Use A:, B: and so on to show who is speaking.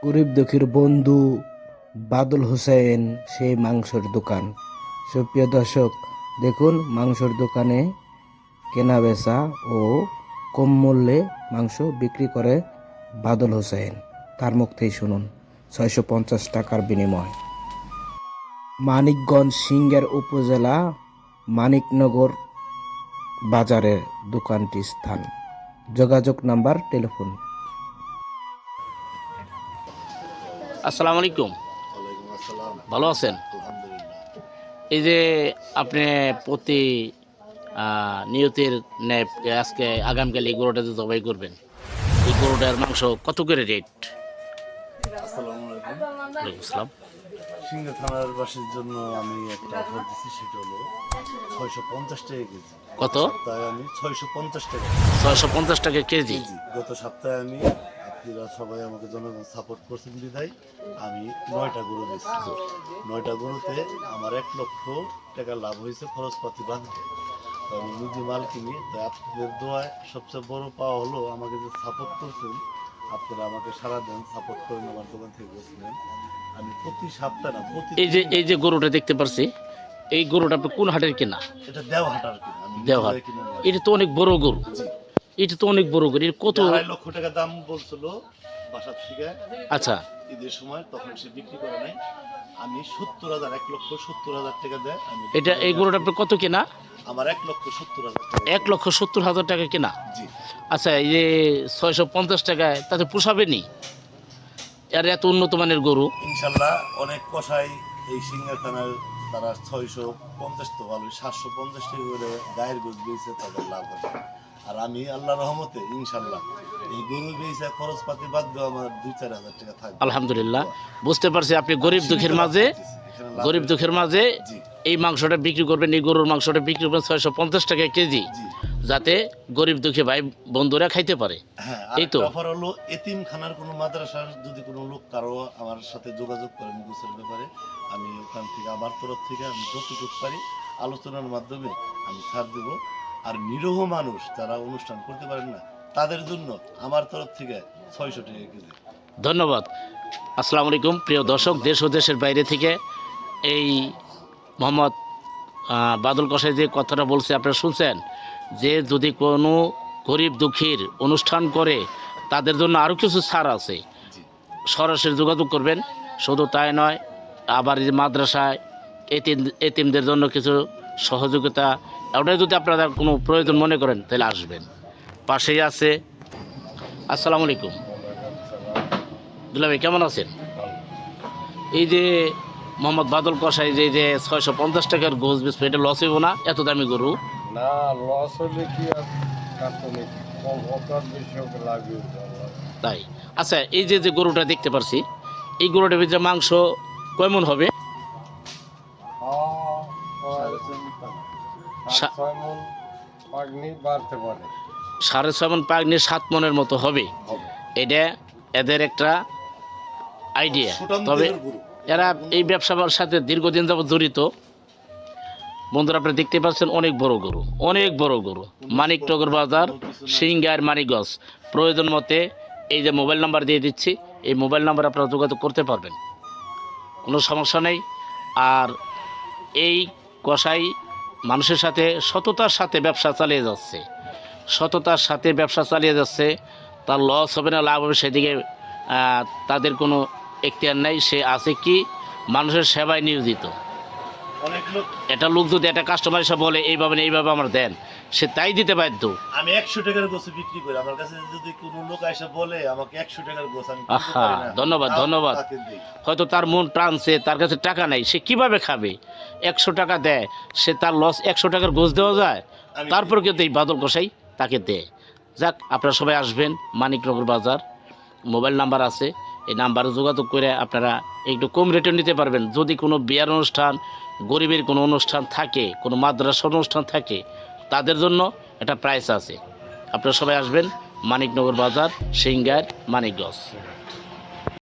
A: গরিব দুঃখীর বন্ধু বাদল হোসেন সেই মাংসের দোকান। সুপ্রিয় দর্শক, দেখুন মাংসের দোকানে কেনা বেচা ও কম মূল্যে মাংস বিক্রি করে বাদল হোসেন। তার মুখ থেকেই শুনুন। 650 টাকার বিনিময়। মানিকগঞ্জ সিংহের উপজেলা মানিকনগর বাজারে দোকানটি স্থান। যোগাযোগ নাম্বার, টেলিফোন।
B: আসসালামু আলাইকুম।
C: ওয়ালাইকুম আসসালাম।
B: ভালো আছেন?
C: আলহামদুলিল্লাহ।
B: এই যে আপনি প্রতি নিয়তের ন্যায় আজকে আগামীকাল এই গরুটা যে জবাই করবেন, এই গরুটার মাংস কত করে রেট?
C: আসসালামু আলাইকুম।
B: ওয়ালাইকুম আসসালাম।
C: সিংড়া থানার বাসীর জন্য আমি একটা অফার দিচ্ছি, সেটা হলো 650 টাকা কেজি।
B: কত?
C: সপ্তাহে আমি 650 টাকা
B: 650 টাকা কেজি।
C: কেজি। গত সপ্তাহে আমি, আপনারা সবাই আমাকে জনগণ সাপোর্ট করছেন বিধায় আমি 9টা গরু বেচছি। 9টা গরুতে আমার 1 লক্ষ টাকা লাভ হয়েছে, খরচপাতি বাদ দিয়ে। তো আমি নিজে মাল কিনি। তো আপনাদের দোয়ায় সবচেয়ে বড় পাওয়া হলো আমাকে যে সাপোর্ট করছেন, আপনারা আমাকে সারা দেন, সাপোর্ট করেন, আমার দোকান থেকে বসলেন। আমি প্রতি সপ্তাহে না, প্রতি
B: এই যে গরুটা দেখতে পারছি, এই গরুটা আপনি কোন হাটের কেনা?
C: এটা দেওহাটার কিনা, আমি
B: দেওহাট।
C: নিজে কিনে নিয়ে আসি।
B: এটা তো অনেক বড় গরু।
C: জি।
B: এটা তো অনেক বড় গরু। এর কত?
C: 2.5 লক্ষ টাকা দাম বলছিল বাসার থেকে
B: আচ্ছা,
C: ঈদের সময়, তখন সে বিক্রি করে নাই। আমি 70,000, 1,70,000 টাকা দেয় আমি
B: এই গরুটা আপনি কত কেনা?
C: আমার 1,70,000 টাকা।
B: 1,70,000 টাকা কেনা।
C: জি।
B: আচ্ছা, এই যে 650 টাকায় তাতে পোষাবে নি? আর এত উন্নত মানের গরু।
C: ইনশাল্লাহ অনেক কষাই এই সিংহা থানার, তারা 650 তো ভালো, 750 টাকা করে গায়ের গোছ বেচে তাদের লাভ হবে। আর আমি আল্লাহ রহমতে ইনশাল্লাহ এই গরু বেচে খরচপাতি বাদ দিয়ে আমার 2-4 হাজার টাকা থাকবে
B: আলহামদুলিল্লাহ, বুঝতে পারছি আপনি গরিব দুঃখের মাঝে, গরিব দুঃখের মাঝে
C: জি
B: এই মাংসটা বিক্রি করবেন, এই গরুর মাংসটা বিক্রি করবেন 650 টাকা কেজি,
C: জি।
B: যাতে গরিব দুঃখী ভাই বন্ধুরা খাইতে পারে।
C: হ্যাঁ,
B: এই তো।
C: আরেকটা অফার হলো এতিমখানার কোনো মাদ্রাসার যদি কোনো লোক কারো আমার সাথে যোগাযোগ করেন গোছের ব্যাপারে, আমি ওখান থেকে আমার তরফ থেকে আমি যতটুকু পারি আলোচনার মাধ্যমে আমি ছাড় দেব। আর নিরীহ মানুষ যারা অনুষ্ঠান করতে পারেন না, তাদের জন্য আমার তরফ থেকে 600 টাকা কেজি।
B: ধন্যবাদ। আসসালামু আলাইকুম প্রিয় দর্শক, দেশ ও দেশের বাইরে থেকে এই মোহাম্মদ বাদল কসাই যে কথাটা বলছে আপনারা শুনছেন, যে যদি কোনো গরিব দুঃখীর অনুষ্ঠান করে তাদের জন্য আরও কিছু ছাড় আছে।
C: জি
B: সরাসরি যোগাযোগ করবেন। শুধু তাই নয়, আবার এই যে মাদ্রাসায় এতিমদের জন্য কিছু সহযোগিতা, ওটাই যদি আপনারা কোনো প্রয়োজন মনে করেন তাহলে আসবেন, পাশেই আছে। আসসালামু আলাইকুম। দুলা ভাই কেমন আছেন? এই যে মোহাম্মদ বাদল কসাই যে 650 টাকার গোছ বেচবে, এটা লস হইব না? এত দামি গরু।
D: না, লস হলে কি আর কাটলে কম অকার বেশি ওকে লাগবে।
B: তাই। আচ্ছা, এই যে গরুটা দেখতে পারছি, এই গরুটার ভিতরে মাংস কেমন হবে? সা-
D: 6 মন পাগনি বাড়তে পারে।
B: 6.5 মণ পাগনি 7 মণের মতো হবে।
C: হবে।
B: এটা এদের একটা আইডিয়া।
C: সুঠাম
B: তবে
C: দেহের গরু।
B: এরা এই ব্যবসার সাথে দীর্ঘদিন যাবত জড়িত। বন্ধুরা আপনারা দেখতে পাচ্ছেন, অনেক বড় গরু, অনেক বড় গরু। মানিকনগর বাজার, সিংগার, মানিকগঞ্জ। প্রয়োজন মতে এই যে মোবাইল নাম্বার দিয়ে দিচ্ছি, এই মোবাইল নাম্বার আপনারা যোগাযোগ করতে পারবেন, কোনো সমস্যা নেই। আর এই কসাই মানুষের সাথে সততার সাথে ব্যবসা চালিয়ে যাচ্ছে, সততার সাথে ব্যবসা চালিয়ে যাচ্ছে। তার লস হবে না লাভ হবে সেদিকে তাদের কোনো এখতিয়ার নেই। সে আছে কি মানুষের সেবায় নিয়োজিত।
C: অনেক লোক,
B: এটা লোক যদি একটা কাস্টমার এসে বলে এইভাবে না এইভাবে আমার দেন, সে তাই দিতে বাধ্য।
C: আমি 100 টাকার গোছ বিক্রি করি, আমার কাছে যদি কোনো লোক এসে বলে আমাকে 100 টাকার গোছ, আমি কিনতে
B: আহা,
C: পারি না,
B: ধন্যবাদ,
C: তাও
B: ধন্যবাদ।
C: তাকে দেই।
B: হয়তো তার মন টানছে, তার কাছে টাকা নাই, সে কিভাবে খাবে? 100 টাকা দেয়, সে তার লস 100 টাকার গোছ দেওয়া যায়?
C: আমি
B: তারপর কিন্তু এই বাদল কসাই তাকে দেয়। যাক, আপনারা সবাই আসবেন মানিকনগর বাজার। মোবাইল নাম্বার আছে, এই নাম্বারে যোগাযোগ করে আপনারা একটু কম রেটে নিতে পারবেন। যদি কোনো বিয়ার অনুষ্ঠান, গরিবের কোনো অনুষ্ঠান থাকে, কোনো মাদ্রাসা অনুষ্ঠান থাকে, তাদের জন্য একটা প্রাইস আছে। আপনারা সবাই আসবেন মানিকনগর বাজার, সিংগার, মানিকগঞ্জ।